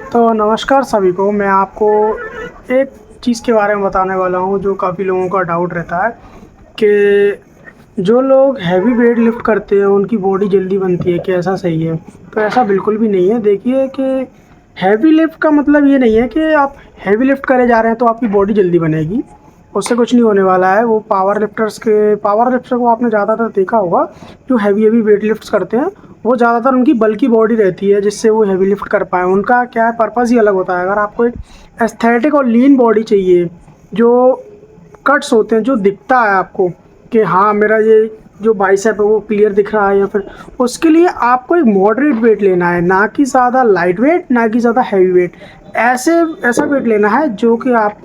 तो नमस्कार सभी को। मैं आपको एक चीज़ के बारे में बताने वाला हूँ जो काफ़ी लोगों का डाउट रहता है कि जो लोग हैवी वेट लिफ्ट करते हैं उनकी बॉडी जल्दी बनती है, क्या ऐसा सही है? तो ऐसा बिल्कुल भी नहीं है। देखिए कि हैवी लिफ्ट का मतलब ये नहीं है कि आप हैवी लिफ्ट करे जा रहे हैं तो आपकी बॉडी जल्दी बनेगी, उससे कुछ नहीं होने वाला है। वो पावर लिफ्टर को आपने ज़्यादातर देखा होगा, जो हैवी वेट लिफ्ट्स करते हैं वो ज़्यादातर उनकी बल्की बॉडी रहती है जिससे वो हैवी लिफ्ट कर पाएँ। उनका क्या है, पर्पज़ ही अलग होता है। अगर आपको एक एस्थेटिक और लीन बॉडी चाहिए, जो कट्स होते हैं, जो दिखता है आपको कि हाँ मेरा ये जो बाइसेप है वो क्लियर दिख रहा है, या फिर उसके लिए आपको एक मॉडरेट वेट लेना है, ना कि ज़्यादा लाइट वेट, ना कि ज़्यादा हैवी वेट। ऐसा वेट लेना है जो कि आप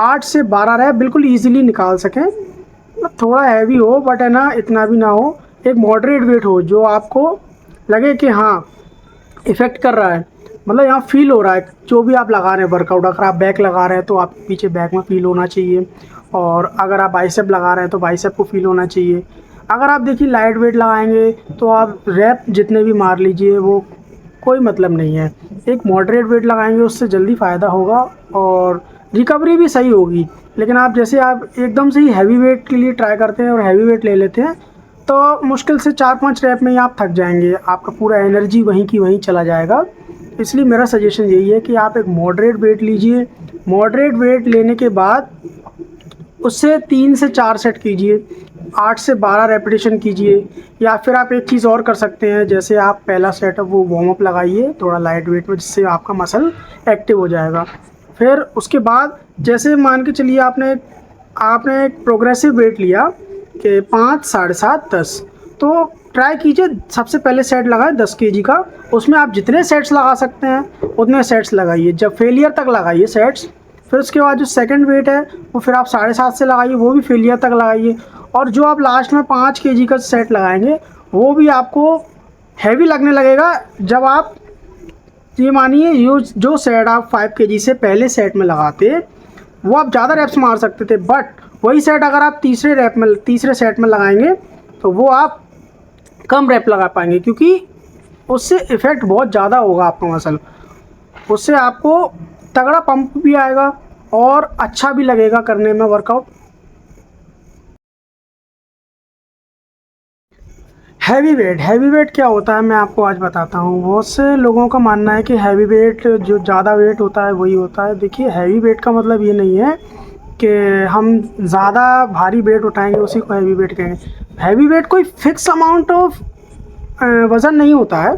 8 से 12 रैप बिल्कुल ईजिली निकाल सकें। मतलब थोड़ा हैवी हो बट है ना, इतना भी ना हो, एक मॉडरेट वेट हो जो आपको लगे कि हाँ इफ़ेक्ट कर रहा है, मतलब यहाँ फील हो रहा है। जो भी आप लगा रहे हैं वर्कआउट, अगर आप बैक लगा रहे हैं तो आप पीछे बैक में फील होना चाहिए, और अगर आप बाइसेप लगा रहे हैं तो बाइसेप को फील होना चाहिए। अगर आप देखिए लाइट वेट लगाएंगे तो आप रैप जितने भी मार लीजिए, वो कोई मतलब नहीं है। एक मॉडरेट वेट लगाएंगे उससे जल्दी फ़ायदा होगा और रिकवरी भी सही होगी। लेकिन आप एकदम से ही हैवी वेट के लिए ट्राई करते हैं और हैवी वेट ले लेते हैं तो मुश्किल से 4-5 रैप में ही आप थक जाएंगे, आपका पूरा एनर्जी वहीं की वहीं चला जाएगा। इसलिए मेरा सजेशन यही है कि आप एक मॉडरेट वेट लीजिए। मॉडरेट वेट लेने के बाद उससे 3 से 4 सेट कीजिए, 8 से 12 रेपिटेशन कीजिए। या फिर आप एक चीज़ और कर सकते हैं, जैसे आप पहला सेट है वो वार्म अप लगाइए थोड़ा लाइट वेट में, जिससे आपका मसल एक्टिव हो जाएगा। फिर उसके बाद जैसे मान के चलिए आपने आपने एक प्रोग्रेसिव वेट लिया कि 5, 7.5, 10, तो ट्राई कीजिए सबसे पहले सेट लगाएं 10 केजी का। उसमें आप जितने सेट्स लगा सकते हैं उतने सेट्स लगाइए, जब फेलियर तक लगाइए सेट्स। फिर उसके बाद जो सेकंड वेट है वो फिर आप 7.5 से लगाइए, वो भी फेलियर तक लगाइए। और जो आप लास्ट में 5 केजी का सेट लगाएंगे वो भी आपको हैवी लगने लगेगा। जब आप ये मानिए जो सेट आप 5 केजी से पहले सेट में लगाते वो आप ज़्यादा रैप्स मार सकते थे, बट वही सेट अगर आप तीसरे सेट में लगाएंगे तो वो आप कम रैप लगा पाएंगे, क्योंकि उससे इफ़ेक्ट बहुत ज़्यादा होगा आपका मसल। उससे आपको तगड़ा पंप भी आएगा और अच्छा भी लगेगा करने में वर्कआउट। हैवी वेट क्या होता है मैं आपको आज बताता हूँ। बहुत से लोगों का मानना है कि हैवी वेट जो ज़्यादा वेट होता है वही होता है। देखिए हैवी वेट का मतलब ये नहीं है कि हम ज़्यादा भारी वेट उठाएंगे उसी को हैवी वेट कहेंगे। हैवी वेट कोई फिक्स अमाउंट ऑफ वज़न नहीं होता है,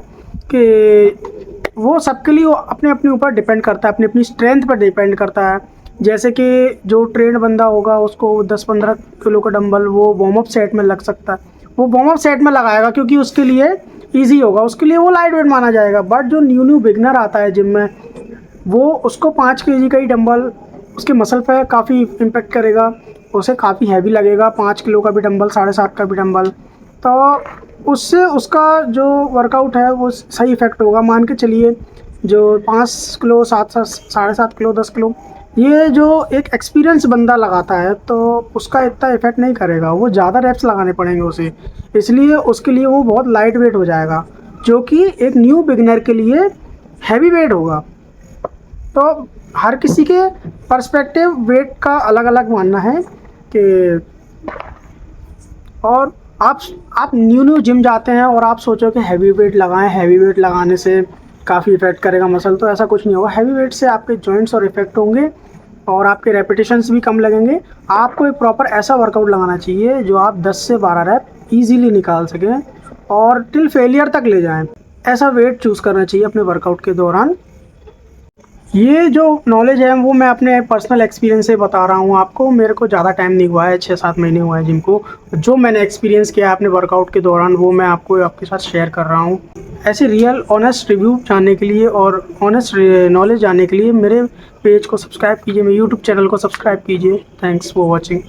कि वो सबके लिए अपने अपने ऊपर डिपेंड करता है, अपनी अपनी स्ट्रेंथ पर डिपेंड करता है। जैसे कि जो ट्रेंड बंदा होगा उसको 10-15 किलो का डंबल वो वार्म अप सेट में लग सकता है, वो वार्म अप सेट में लगाएगा क्योंकि उसके लिए ईजी होगा, उसके लिए वो लाइट वेट माना जाएगा। बट जो न्यू बिगनर आता है जिम में, वो उसको 5 केजी का ही डंबल उसके मसल पे काफ़ी इम्पेक्ट करेगा, उसे काफ़ी हैवी लगेगा। 5 किलो का भी डंबल, 7.5 का भी डंबल, तो उससे उसका जो वर्कआउट है वो सही इफ़ेक्ट होगा। मान के चलिए जो 5 किलो, 7.5 किलो, 10 किलो, ये जो एक एक्सपीरियंस बंदा लगाता है तो उसका इतना इफ़ेक्ट नहीं करेगा, वो ज़्यादा रैप्स लगाने पड़ेंगे उसे, इसलिए उसके लिए वो बहुत लाइट वेट हो जाएगा, जो कि एक न्यू बिगनर के लिए हैवी वेट होगा। तो हर किसी के पर्सपेक्टिव वेट का अलग अलग मानना है कि, और आप न्यू जिम जाते हैं और आप सोचो कि हैवी वेट लगाएं, हैवी वेट लगाने से काफ़ी इफ़ेक्ट करेगा मसल, तो ऐसा कुछ नहीं होगा। हैवी वेट से आपके जॉइंट्स और इफ़ेक्ट होंगे और आपके रेपिटेशंस भी कम लगेंगे। आपको एक प्रॉपर ऐसा वर्कआउट लगाना चाहिए जो आप 10 से 12 रैप ईजीली निकाल सकें और टिल फेलियर तक ले जाएं। ऐसा वेट चूज़ करना चाहिए अपने वर्कआउट के दौरान। ये जो नॉलेज है वो मैं अपने पर्सनल एक्सपीरियंस से बता रहा हूँ आपको। मेरे को ज़्यादा टाइम नहीं हुआ है, 6-7 महीने हुआ है जिम को। जो मैंने एक्सपीरियंस किया है अपने वर्कआउट के दौरान वो मैं आपके साथ शेयर कर रहा हूँ। ऐसे रियल ऑनेस्ट रिव्यू जानने के लिए और ऑनेस्ट नॉलेज जानने के लिए मेरे पेज को सब्सक्राइब कीजिए, मेरे यूट्यूब चैनल को सब्सक्राइब कीजिए। Thanks for watching.